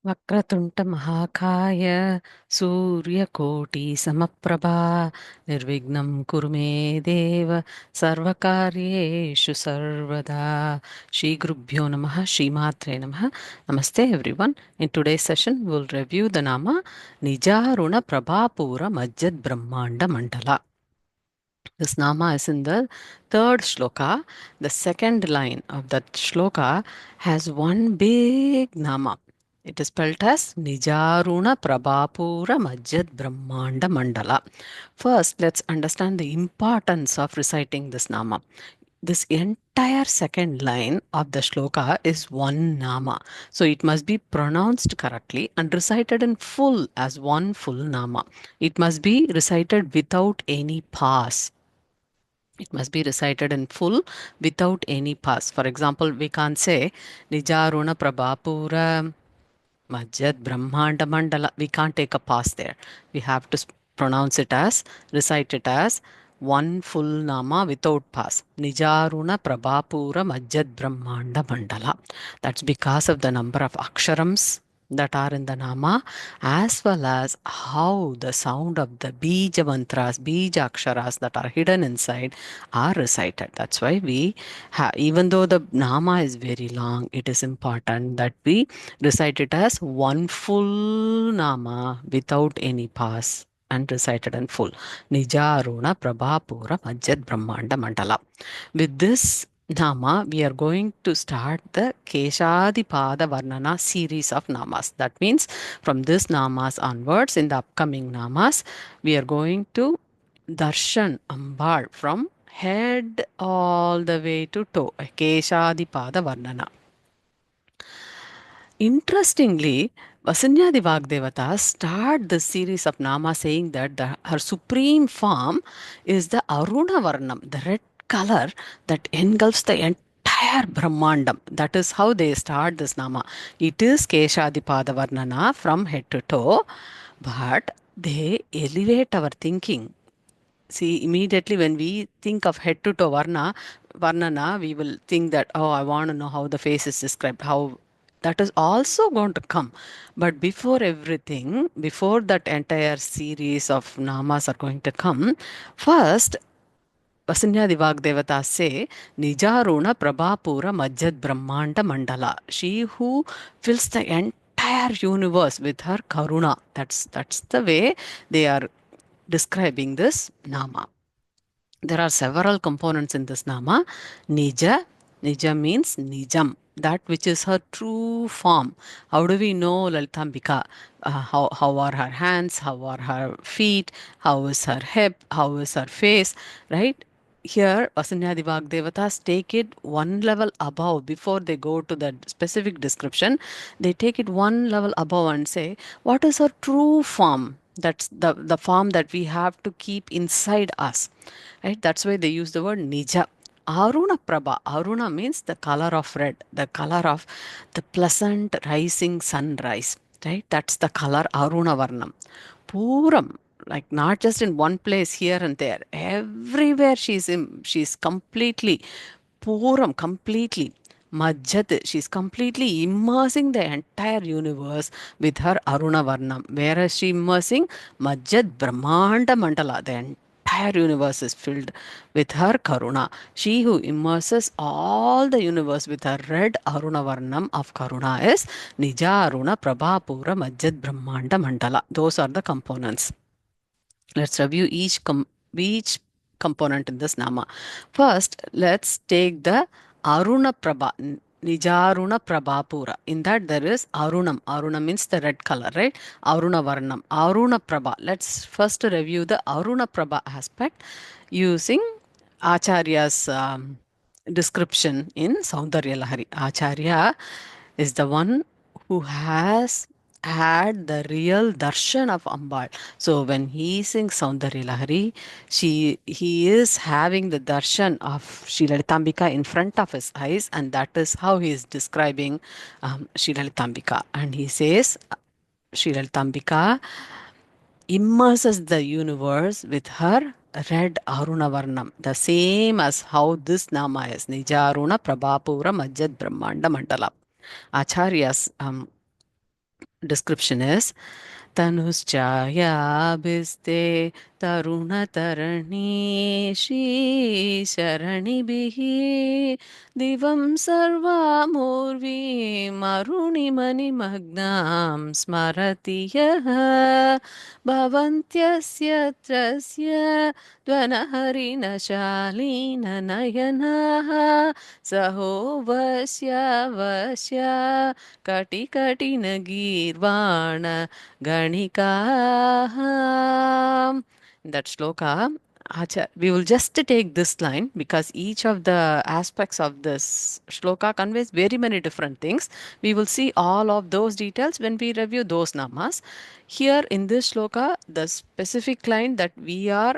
वक्रतुण्ड महाकाय सूर्यकोटि समप्रभा निर्विघ्नं कुरु मे देव सर्वकार्येषु सर्वदा. Shri Gurubhyo Namaha, Shri Matre Namaha. Namaste everyone. In today's session we'll review the Nama Nijaruna Prabha Poora Majjat Brahmanda Mandala. This Nama is in the third shloka. The second line of that shloka has one big Nama. It is spelled as Nijaruna Prabha Poora Majjat Brahmanda Mandala. First, let's understand the importance of reciting this Nama. This entire second line of the shloka is one Nama. So it must be pronounced correctly and recited in full as one full Nama. It must be recited without any pause. It must be recited in full without any pause. For example, we can't say Nijaruna Prabha Poora Majjat Brahmanda Mandala. We can't take a pause there. We have to pronounce it as, recite it as one full Nama without pause. Nijaruna Prabha Poora Majjat Brahmanda Mandala. That's because of the number of Aksharams that are in the Nama, as well as how the sound of the Bija mantras, Bija Aksharas that are hidden inside are recited. That's why we have, even though the Nama is very long, it is important that we recite it as one full Nama without any pause and recited in full. Nijaruna Prabha Poora Majjat Brahmanda Mandala. With this Nama, we are going to start the Kesadi Padha Varnana series of Namas. That means from this Namas onwards, in the upcoming Namas, we are going to Darshan Ambal from head all the way to toe. Kesadi Padha Varnana. Interestingly, Vasanyadi Vagdevatas start this series of Nama saying that her supreme form is the Aruna Varnam, the red color that engulfs the entire Brahmandam. That is how they start this Nama. It is Keshadipada Varnana from head to toe, but they elevate our thinking. See, immediately when we think of head to toe Varnana, we will think that, oh, I want to know how the face is described, how that is also going to come. But before everything, before that entire series of namas are going to come, first, Vasanya Divag Devata say, Nijaruna Prabha Poora Majjat Brahmanda Mandala. She who fills the entire universe with her Karuna. That's the way they are describing this nama. There are several components in this nama. Nija. Nija means Nijam, that which is her true form. How do we know Lalitambika? How are her hands? How are her feet? How is her hip? How is her face? Right? Here, Vasanyadi Devatas take it one level above before they go to the specific description. They take it one level above and say, what is her true form? That's the form that we have to keep inside us. Right? That's why they use the word Nija. Aruna Prabha. Aruna means the color of red, the color of the pleasant rising sunrise. Right? That's the color Aruna Varnam. Puram, like not just in one place here and there. Everywhere she's completely Puram, completely. Majjat, she's completely immersing the entire universe with her Aruna Varnam. Where is she immersing? Majjat Brahmanda Mandala. The entire universe is filled with her Karuna. She who immerses all the universe with her red Aruna Varnam of Karuna is Nijaruna Prabha Poora Majjat Brahmanda Mandala. Those are the components. Let's review each component in this nama. First, let's take the Aruna Prabha, Nijaruna Prabha Poora. In that there is Arunam. Arunam means the red color, right? Aruna Varnam. Aruna Prabha. Let's first review the Aruna Prabha aspect using Acharya's description in Saundarya Lahari. Acharya is the one who has had the real darshan of Ambal. So when he sings Saundarya Lahari, he is having the darshan of Sri Lalitambika in front of his eyes, and that is how he is describing Sri Lalitambika. And he says, Sri Lalitambika immerses the universe with her red Aruna Varnam, the same as how this Nama is, Nijaruna Prabha Poora Majjat Brahmanda Mandala. Acharya's description is Tanuschayabhiste tarunatarani Shri Sharanibihi Divam Sarvamurvi Marunimani Magnam Smarati Yaha Bhavantyasya Trasya Dvanaharina Shalina Nayanaha Sahovasya Vasya Kati Kati Nagirvana Ganikaha. In that shloka, we will just take this line because each of the aspects of this shloka conveys very many different things. We will see all of those details when we review those namas. Here in this shloka, the specific line that we are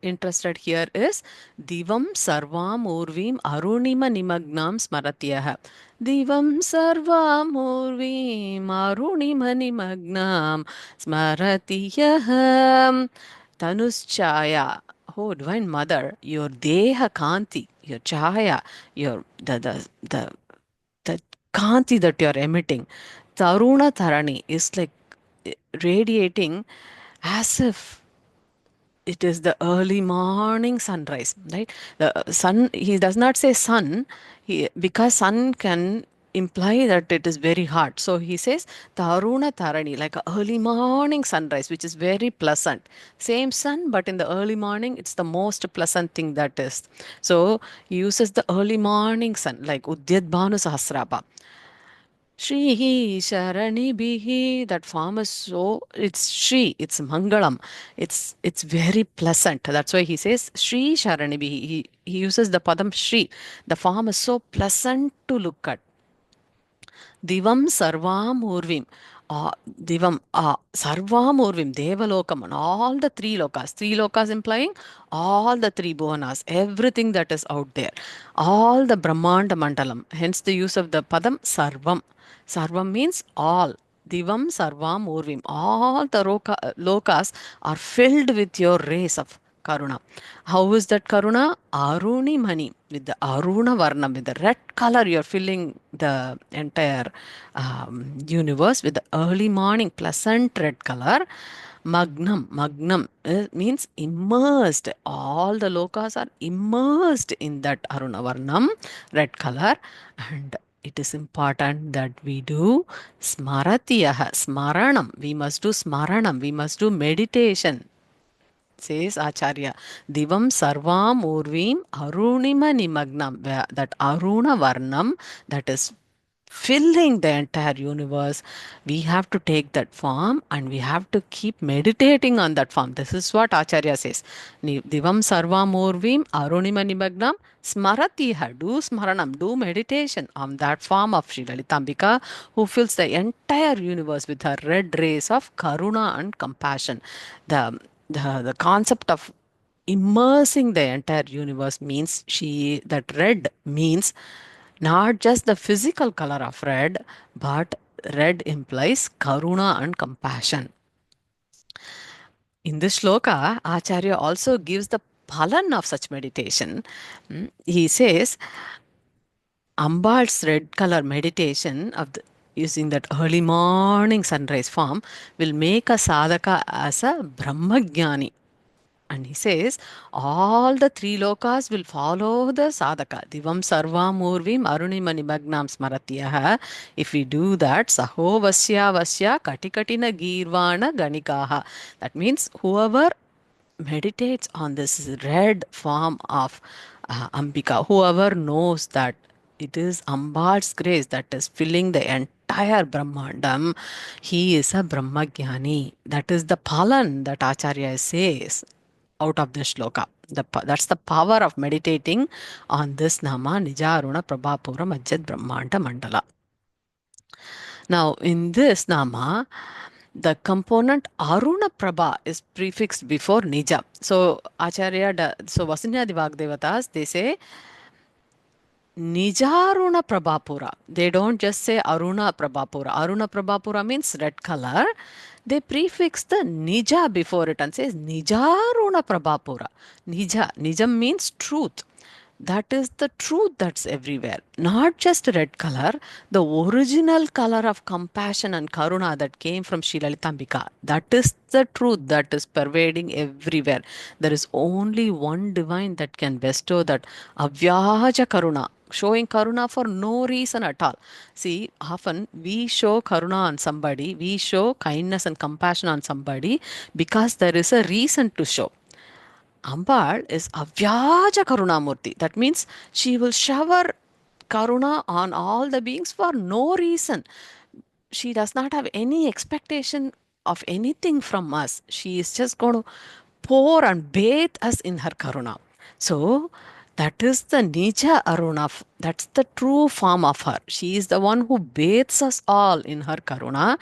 interested here is Divam Sarvam Urvim Arunima Nimagnam Smaratyah. Divam Sarvam Urvim Arunima Nimagnam Smaratyah. Tanuschaya. Oh, Divine Mother, your Deha Kanti, your Chaya, your the Kanti that you're emitting, Taruna Tarani is like radiating as if it is the early morning sunrise, right? The sun, he does not say sun, because sun can imply that it is very hot. So he says Taruna Tarani, like a early morning sunrise, which is very pleasant. Same sun, but in the early morning, it's the most pleasant thing that is. So he uses the early morning sun, like Udyat Bhanu Sahasrabha. Shri Sharani Bihi, that form is so, it's Shri, it's Mangalam, it's very pleasant. That's why he says Shri Sharani Bihi. He uses the Padam Shri. The form is so pleasant to look at. Divam Sarvam Urvim. Divam Sarvam Urvim, Devalokam, and all the three lokas. Three lokas implying all the three bhuvanas, everything that is out there. All the Brahmanda Mandalam. Hence the use of the Padam Sarvam. Sarvam means all. Divam Sarvam Urvim. All the lokas are filled with your rays of Karuna. How is that Karuna? Aruni Mani, with the Aruna Varnam, with the red color, you're filling the entire universe with the early morning, pleasant red color. Magnam means immersed. All the lokas are immersed in that Aruna Varnam, red color. And it is important that we do smaratiyah, smaranam. We must do smaranam. We must do meditation, says Acharya. Divam Sarvam Urvim Arunima Nimagnam. That Aruna Varnam, that is filling the entire universe. We have to take that form and we have to keep meditating on that form. This is what Acharya says. Divam Sarvam Urvim Arunima Nimagnam Smaratiha. Do Smaranam, do meditation on that form of Sri Lalitambika, who fills the entire universe with her red rays of Karuna and compassion. The concept of immersing the entire universe means that red means not just the physical color of red, but red implies karuna and compassion. In this shloka, Acharya also gives the palan of such meditation. He says Ambal's red color meditation of using that early morning sunrise form will make a sadhaka as a brahmagyani. And he says, all the three lokas will follow the sadhaka. Divam sarvam urvim arunimani magnam smaratyaha. If we do that, saho vasya vasya katikatina girvana ganikaha. That means whoever meditates on this red form of Ambika, whoever knows that it is Ambal's grace that is filling the entire Brahmandam, he is a Brahmagyani. That is the palan that Acharya says out of this shloka. That's the power of meditating on this nama, Nijaruna Prabha Poora Majjat Brahmanda Mandala. Now, in this nama, the component Aruna Prabha is prefixed before Nija. So, so Vasunyadi Vagdevatas, they say Nijaruna Prabha Poora. They don't just say Aruna Prabha Poora. Aruna Prabha Poora means red color. They prefix the Nija before it and says Nijaruna Prabha Poora. Nija. Nijam means truth. That is the truth that's everywhere. Not just red color, the original color of compassion and karuna that came from Sri Lalitambika. That is the truth that is pervading everywhere. There is only one divine that can bestow that avyaja karuna, showing karuna for no reason at all. See, often we show karuna on somebody, we show kindness and compassion on somebody because there is a reason to show. Ambal is Avyaja Karunamurti. That means she will shower Karuna on all the beings for no reason. She does not have any expectation of anything from us. She is just going to pour and bathe us in her Karuna. So that is the Nija Aruna. That's the true form of her. She is the one who bathes us all in her Karuna,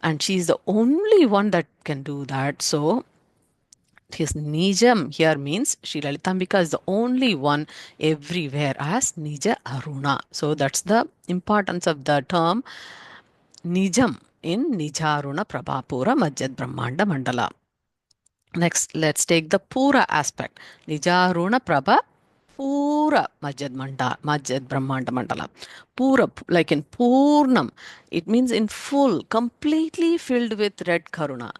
and she is the only one that can do that. So his Nijam here means Sri Lalitambika is the only one everywhere as Nija Aruna. So that's the importance of the term Nijam in Nijaruna Prabha Poora Majjat Brahmanda Mandala. Next, let's take the Poora aspect. Nijaruna Prabha Poora Majjat Brahmanda Mandala. Poora, like in Purnam, it means in full, completely filled with red Karuna.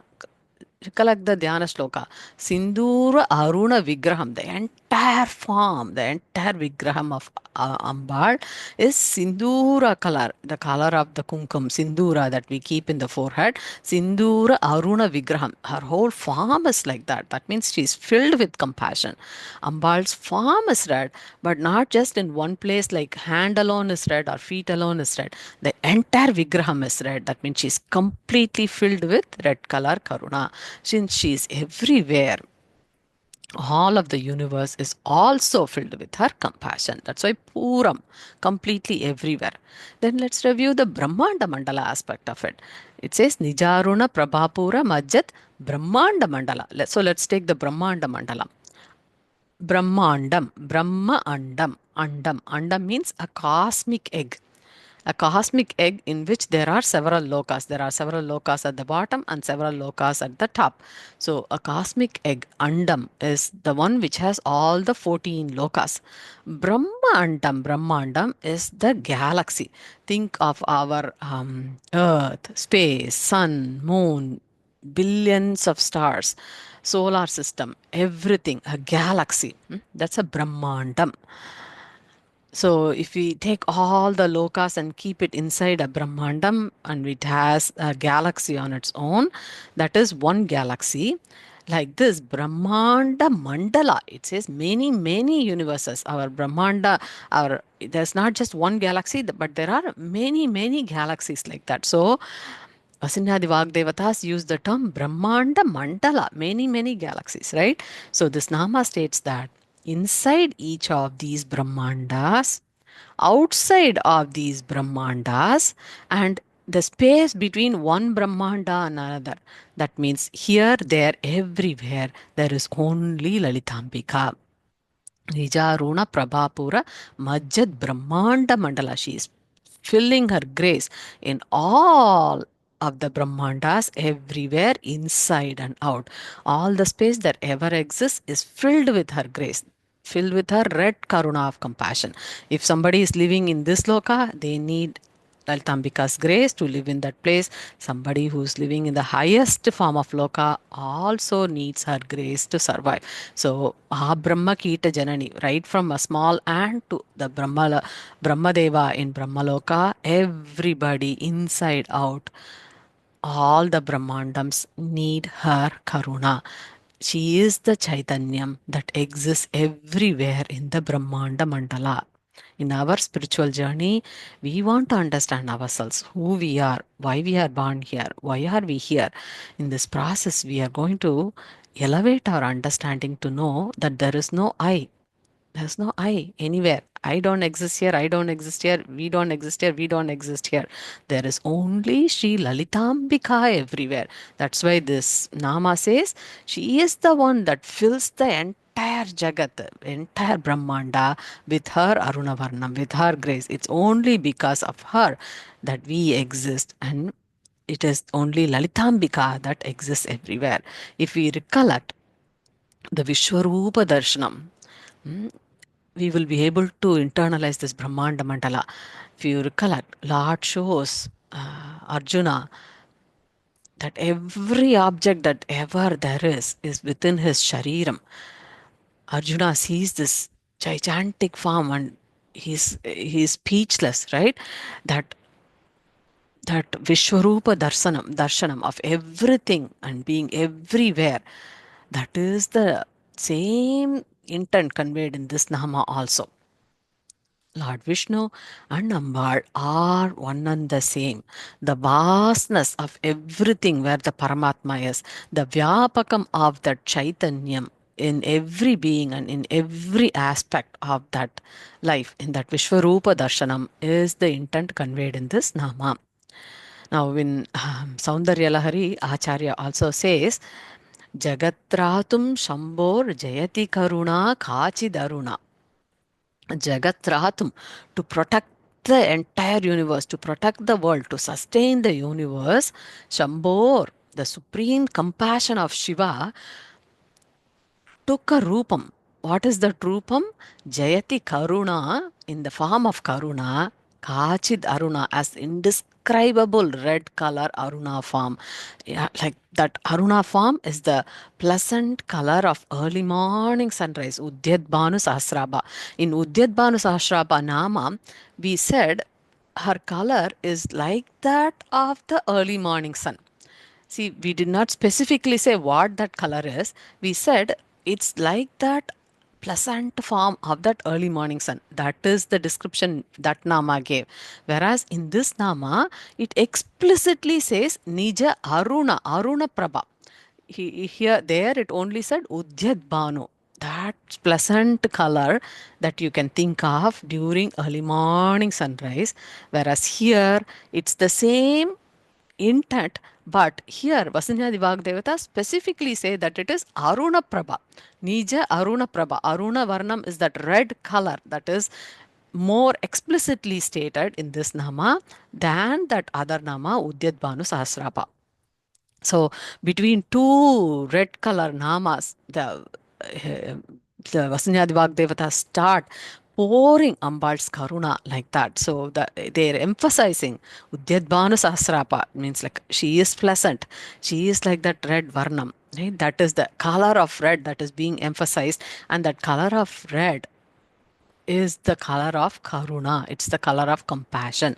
Recollect the Dhyana Sloka. Sindura Aruna Vigraham, the entire form, the entire Vigraham of Ambal is Sindura color, the color of the Kumkum, Sindura that we keep in the forehead. Sindura Aruna Vigraham. Her whole form is like that. That means she is filled with compassion. Ambal's form is red, but not just in one place like hand alone is red or feet alone is red. The entire Vigraham is red. That means she is completely filled with red color Karuna. Since she is everywhere, all of the universe is also filled with her compassion. That's why Puram, completely everywhere. Then let's review the Brahmanda Mandala aspect of it. It says Nijaruna Prabha Poora Majjat Brahmanda Mandala. So let's take the Brahmanda Mandala. Brahmandam, Brahma Andam, Andam. Andam means a cosmic egg. A cosmic egg in which there are several lokas. There are several lokas at the bottom and several lokas at the top. So a cosmic egg, Andam, is the one which has all the 14 lokas. Brahma Andam, Brahmandam is the galaxy. Think of our Earth, space, sun, moon, billions of stars, solar system, everything, a galaxy. That's a Brahmandam. So if we take all the lokas and keep it inside a Brahmandam and it has a galaxy on its own, that is one galaxy. Like this, Brahmanda Mandala, it says many, many universes. Our Brahmanda, there's not just one galaxy, but there are many, many galaxies like that. So Vasinadi Vagdevatas use the term Brahmanda Mandala, many, many galaxies, right? So this Nama states that inside each of these Brahmandas, outside of these Brahmandas, and the space between one Brahmanda and another. That means here, there, everywhere, there is only Lalitambika. Nijaruna Prabha Poora Majjat Brahmanda Mandala. She is filling her grace in all of the Brahmandas everywhere, inside and out. All the space that ever exists is filled with her grace, filled with her red karuna of compassion. If somebody is living in this loka, they need Lalitambika's grace to live in that place. Somebody who's living in the highest form of loka also needs her grace to survive. So, Brahma Kita Janani, right from a small ant to the Brahmadeva in Brahmaloka, everybody inside out, all the Brahmandams need her Karuna. She is the Chaitanyam that exists everywhere in the Brahmanda Mandala. In our spiritual journey, we want to understand ourselves, who we are, why we are born here, why are we here. In this process, we are going to elevate our understanding to know that there is no I. There's no I anywhere. I don't exist here. I don't exist here. We don't exist here. We don't exist here. There is only Sri Lalitambika everywhere. That's why this Nama says she is the one that fills the entire Jagat, entire Brahmanda with her Aruna Varnam, with her grace. It's only because of her that we exist, and it is only Lalitambika that exists everywhere. If we recollect the Vishwarupa Darshanam, we will be able to internalize this Brahmanda Mandala. If you recollect, Lord shows Arjuna that every object that ever there is within his shariram. Arjuna sees this gigantic form and he's speechless, right? That that Vishwarupa darshanam of everything and being everywhere, that is the same intent conveyed in this Nama also. Lord Vishnu and Ambal are one and the same. The vastness of everything where the Paramatma is, the Vyapakam of that Chaitanyam in every being and in every aspect of that life, in that Vishwarupa Darshanam, is the intent conveyed in this Nama. Now, in Saundarya Lahari, Acharya also says, Jagatratum Shambor Jayati Karuna Kachidaruna. Jagatratum, to protect the entire universe, to protect the world, to sustain the universe, Shambor, the supreme compassion of Shiva, took a rupam. What is that rupam? Jayati Karuna, in the form of Karuna, Kachid Aruna, as indescribable red color Aruna form. Yeah, like that Aruna form is the pleasant color of early morning sunrise, Udyad Bhanu Sahasrabha. In Udyad Bhanu Sahasrabha Nama, we said her color is like that of the early morning sun. See, we did not specifically say what that color is. We said it's like that pleasant form of that early morning sun. That is the description that Nama gave. Whereas in this Nama, it explicitly says Nija Aruna Prabha. Here, there, it only said Udyad Bhanu. That pleasant color that you can think of during early morning sunrise. Whereas here, it's the same intent, but here Vasanyadi Vagdevata specifically say that it is Aruna Prabha. Nija Aruna Prabha. Aruna Varnam is that red color that is more explicitly stated in this Nama than that other Nama Udyad Bhanu Sahasrabha. So between two red color namas, the Vasanyadi Vagdevata start pouring Ambal's Karuna like that. So they're emphasizing Udyadbhanu Sahasrapa, means like she is pleasant. She is like that red Varnam. Right? That is the color of red that is being emphasized, and that color of red is the color of Karuna. It's the color of compassion.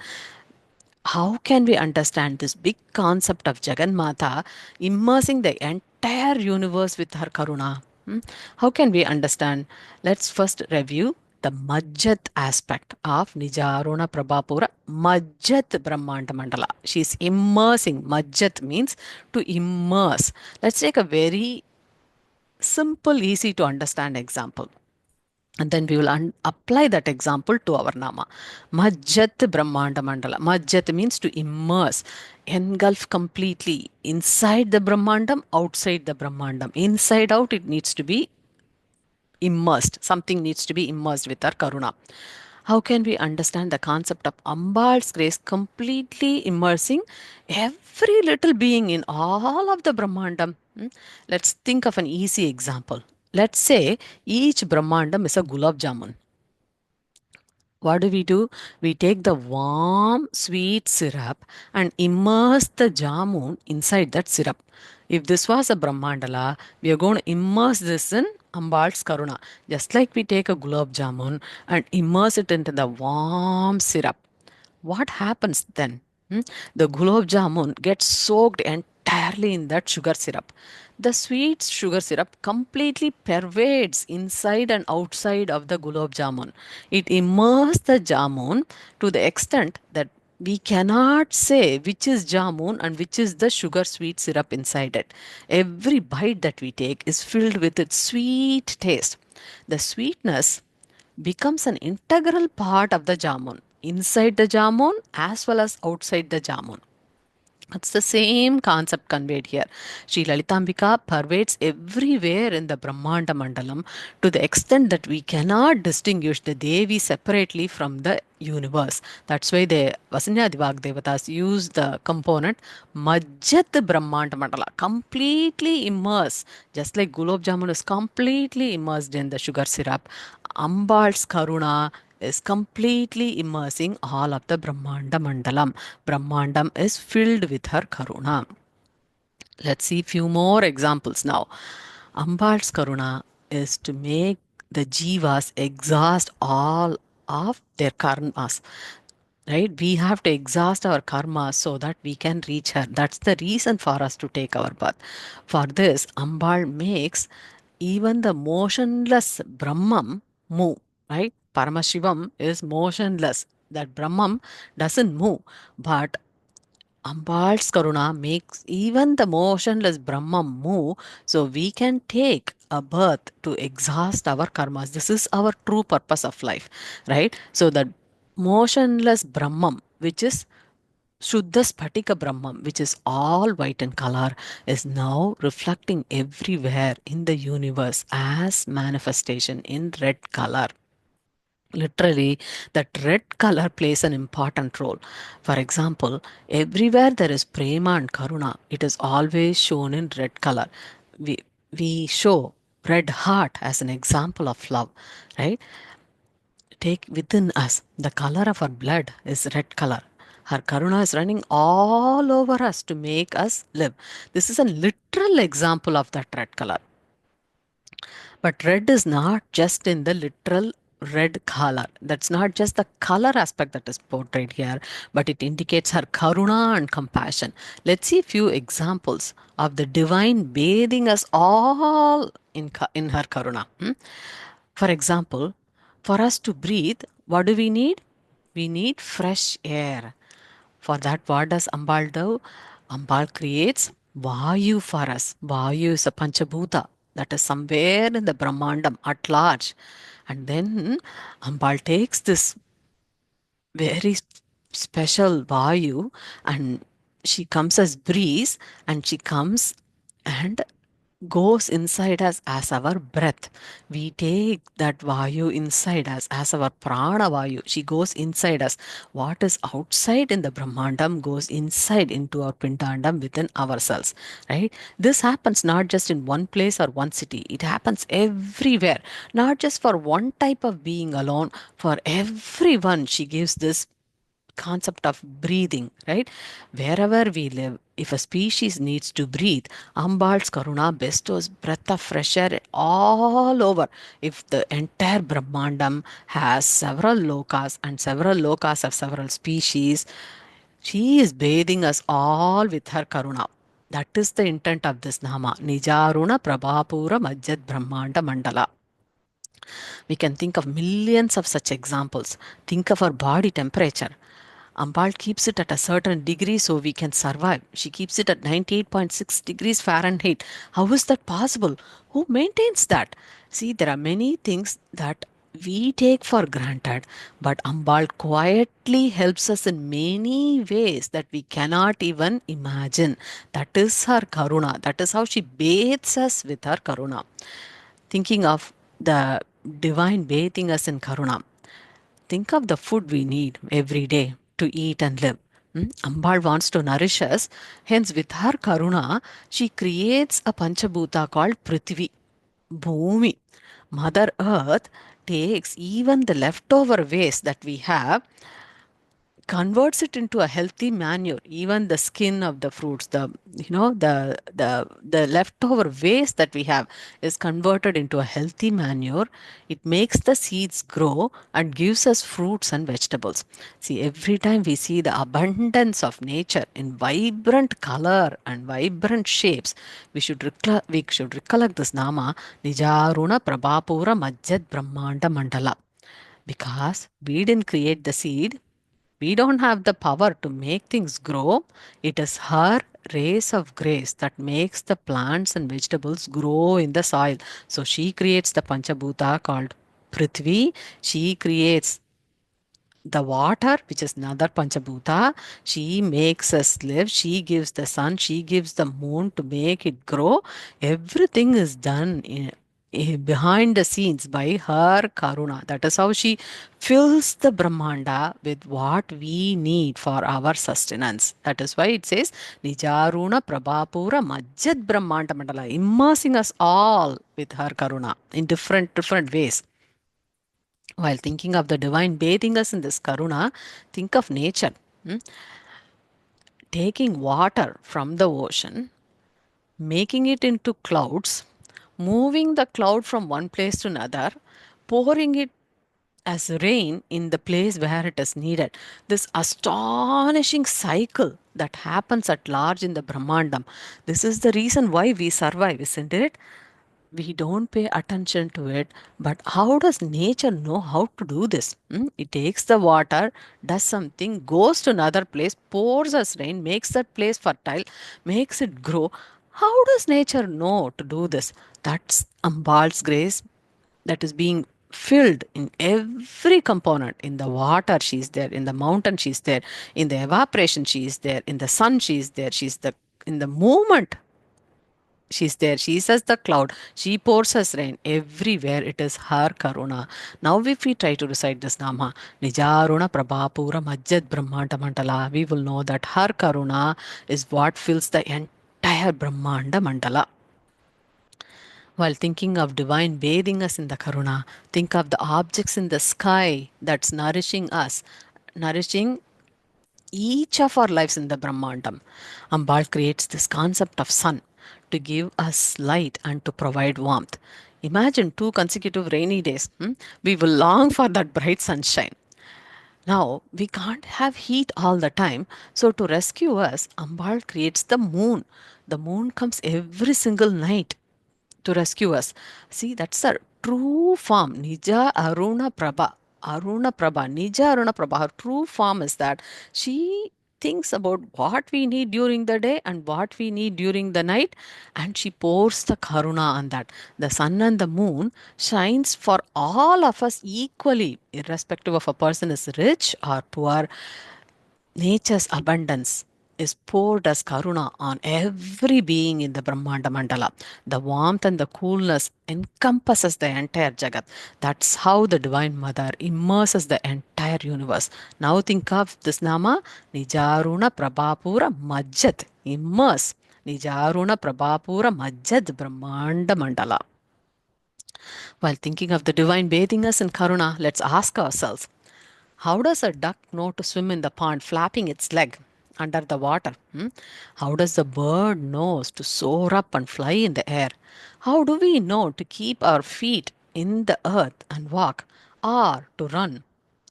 How can we understand this big concept of Jagannatha immersing the entire universe with her Karuna? How can we understand? Let's first review the Majjat aspect of Nijaruna Prabha Poora Majjat Brahmanda Mandala. She's immersing. Majjat means to immerse. Let's take a very simple, easy to understand example. And then we will apply that example to our Nama. Majjat Brahmanda Mandala. Majjat means to immerse, engulf completely inside the Brahmandam, outside the Brahmandam. Inside out, it needs to be immersed. Something needs to be immersed with our Karuna. How can we understand the concept of Ambal's grace completely immersing every little being in all of the Brahmandam? Let's think of an easy example. Let's say each Brahmandam is a gulab jamun. What do? We take the warm, sweet syrup and immerse the jamun inside that syrup. If this was a Brahmandala, we are going to immerse this in Ambal's Karuna. Just like we take a gulab jamun and immerse it into the warm syrup. What happens then? The gulab jamun gets soaked entirely in that sugar syrup. The sweet sugar syrup completely pervades inside and outside of the gulab jamun. It immerses the jamun to the extent that we cannot say which is jamun and which is the sugar sweet syrup inside it. Every bite that we take is filled with its sweet taste. The sweetness becomes an integral part of the jamun, inside the jamun as well as outside the jamun. It's the same concept conveyed here. Sri Lalitambika pervades everywhere in the Brahmanda Mandalam to the extent that we cannot distinguish the Devi separately from the universe. That's why the Vasanya Devatas use the component Majjat Brahmanda Mandala, completely immersed. Just like Gulab Jamun is completely immersed in the sugar syrup, Ambal's Karuna is completely immersing all of the Brahmanda Mandalam. Brahmandam is filled with her Karuna. Let's see few more examples now. Ambal's Karuna is to make the jivas exhaust all of their karmas. Right? We have to exhaust our karma so that we can reach her. That's the reason for us to take our birth. For this, Ambal makes even the motionless Brahman move. Right? Paramashivam is motionless. That Brahman doesn't move. But Ambal's Karuna makes even the motionless Brahman move so we can take a birth to exhaust our karmas. This is our true purpose of life, right? So the motionless Brahman, which is Shuddha Spatika Brahman, which is all white in color, is now reflecting everywhere in the universe as manifestation in red color. Literally, that red color plays an important role. For example, everywhere there is prema and karuna, it is always shown in red color. We show red heart as an example of love, right? Take within us the color of our blood is red color. Her karuna is running all over us to make us live. This is a literal example of that red color. But red is not just in the literal red color. That's not just the color aspect that is portrayed here, but it indicates her karuna and compassion. Let's see a few examples of the divine bathing us all in her karuna. For example, for us to breathe, what do we need? We need fresh air. For that, what does Ambal do? Ambal creates Vayu for us. Vayu is a Panchabhuta that is somewhere in the Brahmandam at large. And then Ambal takes this very special Vayu and she comes as breeze and she comes and goes inside us as our breath. We take that Vayu inside us as our Prana Vayu. She goes inside us. What is outside in the Brahmandam goes inside into our Pindandam within ourselves. Right? This happens not just in one place or one city. It happens everywhere. Not just for one type of being alone. For everyone, she gives this concept of breathing, right? Wherever we live, if a species needs to breathe, Ambal's Karuna bestows breath of fresh air all over. If the entire Brahmandam has several lokas and several lokas of several species, she is bathing us all with her Karuna. That is the intent of this Nama. Nijaruna Prabha Poora Majjat Brahmanda Mandala. We can think of millions of such examples. Think of our body temperature. Ambal keeps it at a certain degree so we can survive. She keeps it at 98.6 degrees Fahrenheit. How is that possible? Who maintains that? See, there are many things that we take for granted, but Ambal quietly helps us in many ways that we cannot even imagine. That is her Karuna. That is how she bathes us with her Karuna. Thinking of the divine bathing us in Karuna. Think of the food we need every day to eat and live. Ambal wants to nourish us. Hence, with her Karuna, she creates a Panchabhuta called Prithvi, Bhumi. Mother Earth takes even the leftover waste that we have, converts it into a healthy manure. Even the skin of the fruits, the leftover waste that we have is converted into a healthy manure. It makes the seeds grow and gives us fruits and vegetables. See, every time we see the abundance of nature in vibrant color and vibrant shapes, we should recollect this Nama, Nijaruna Prabha Poora Majjat Brahmanda Mandala. Because we didn't create the seed, we don't have the power to make things grow. It is her rays of grace that makes the plants and vegetables grow in the soil. So she creates the Panchabhuta called Prithvi. She creates the water, which is another Panchabhuta. She makes us live. She gives the sun. She gives the moon to make it grow. Everything is done behind the scenes by her Karuna. That is how she fills the Brahmanda with what we need for our sustenance. That is why it says Nijaruna Prabha Poora Majjat Brahmanda Mandala, immersing us all with her Karuna in different ways. While thinking of the divine bathing us in this Karuna, think of nature. hmm, Taking water from the ocean, making it into clouds, moving the cloud from one place to another, pouring it as rain in the place where it is needed. This astonishing cycle that happens at large in the Brahmandam. This is the reason why we survive, isn't it? We don't pay attention to it, but how does nature know how to do this? It takes the water, does something, goes to another place, pours us rain, makes that place fertile, makes it grow. How does nature know to do this? That's Ambal's grace that is being filled in every component. In the water she's there, in the mountain she's there, in the evaporation she is there, in the sun she is there, she's the in the movement she's there. She's as the cloud. She pours us rain. Everywhere it is her Karuna. Now, if we try to recite this Nama, Nijaruna Prabha Poora Majjat Brahmanda Mandala, we will know that her Karuna is what fills the entire Brahmanda Mandala. While thinking of divine bathing us in the Karuna, think of the objects in the sky that's nourishing us, nourishing each of our lives in the Brahmandam. Ambal creates this concept of sun to give us light and to provide warmth. Imagine 2 consecutive rainy days. We will long for that bright sunshine. Now, we can't have heat all the time. So, to rescue us, Ambal creates the moon. The moon comes every single night to rescue us. See, that's the true form. Nija Aruna Prabha. Aruna Prabha. Nija Aruna Prabha. Her true form is that she thinks about what we need during the day and what we need during the night, and she pours the karuna on that. The sun and the moon shines for all of us equally, irrespective of a person is rich or poor. Nature's abundance is poured as karuna on every being in the Brahmanda Mandala. The warmth and the coolness encompasses the entire Jagat. That's how the Divine Mother immerses the entire universe. Now think of this Nama, Nijaruna Prabha Poora Majjat. Immerse. Nijaruna Prabha Poora Majjat Brahmanda Mandala. While thinking of the divine bathing us in Karuna, let's ask ourselves, how does a duck know to swim in the pond flapping its leg under the water? How does the bird know to soar up and fly in the air? How do we know to keep our feet in the earth and walk or to run?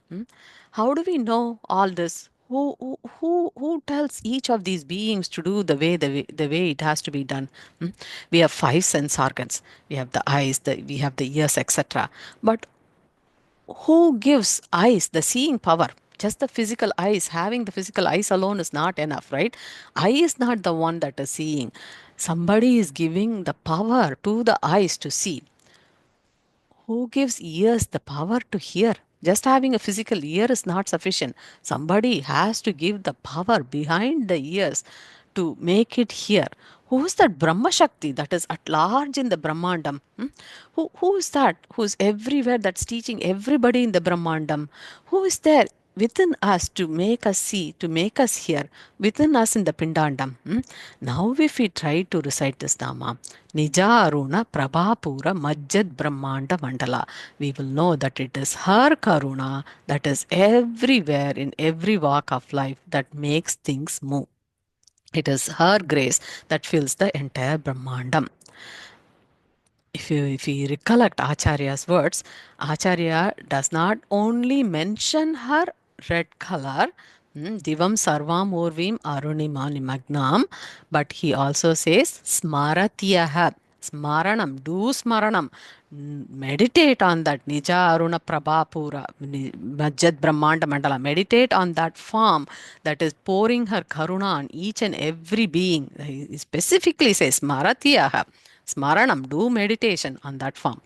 Hmm? How do we know all this? Who tells each of these beings to do the way it has to be done? Hmm? We have 5 sense organs. We have the eyes, we have the ears, etc. But who gives eyes the seeing power? Just the physical eyes, having the physical eyes alone is not enough, right? Eye is not the one that is seeing. Somebody is giving the power to the eyes to see. Who gives ears the power to hear? Just having a physical ear is not sufficient. Somebody has to give the power behind the ears to make it hear. Who is that Brahma Shakti that is at large in the Brahmandam? Who is that? Who is everywhere that's teaching everybody in the Brahmandam? Who is there within us to make us see, to make us hear, within us in the Pindandam? Now, if we try to recite this Nama, Nijaruna Prabha Poora Majjat Brahmanda Mandala, we will know that it is her Karuna that is everywhere in every walk of life that makes things move. It is her grace that fills the entire Brahmandam. If you recollect Acharya's words, Acharya does not only mention her red color, Divam Sarvam Urvim Arunima Nimagnam, but he also says Smaratyaha. Smaranam, do Smaranam. Meditate on that Nija Aruna Prabha Poora Majjat Brahmanda Mandala. Meditate on that form that is pouring her karuna on each and every being. He specifically says Smaratyaha. Smaranam, do meditation on that form.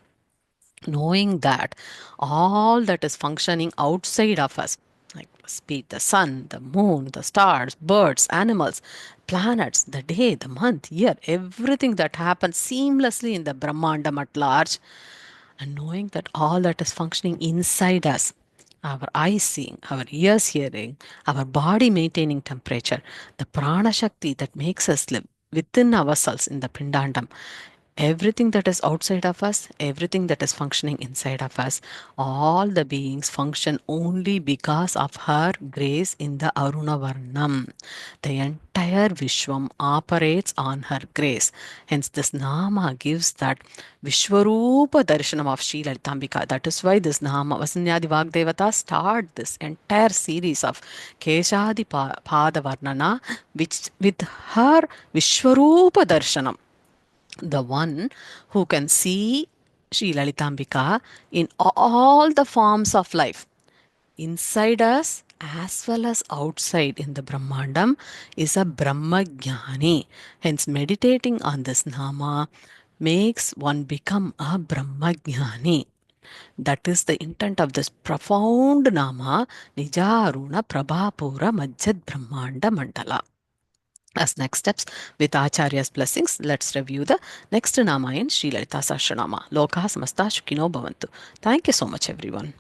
Knowing that all that is functioning outside of us, like speed, the sun, the moon, the stars, birds, animals, planets, the day, the month, year, everything that happens seamlessly in the Brahmandam at large, and knowing that all that is functioning inside us, our eyes seeing, our ears hearing, our body maintaining temperature, the prana shakti that makes us live within ourselves in the Pindandam, Everything that is outside of us, everything that is functioning inside of us, all the beings function only because of her grace in the Aruna Varnam. The entire Vishwam operates on her grace. Hence, this Nama gives that Vishwarupa Darshanam of Sri Lalitambika. That is why this Nama, Vasanyadi Vagdevata, start this entire series of Kesadi Padha Varnana, which with her Vishwarupa Darshanam, the one who can see Sri Lalitambika in all the forms of life, inside us as well as outside in the Brahmandam, is a Brahmajnani. Hence, meditating on this Nama makes one become a Brahmajnani. That is the intent of this profound Nama, Nijaruna Prabha Poora Majjat Brahmanda Mandala. As next steps, with Acharya's blessings, let's review the next Nama in Sri Lalita Sahasranama. Loka Samasta Shukino Bhavantu. Thank you so much, everyone.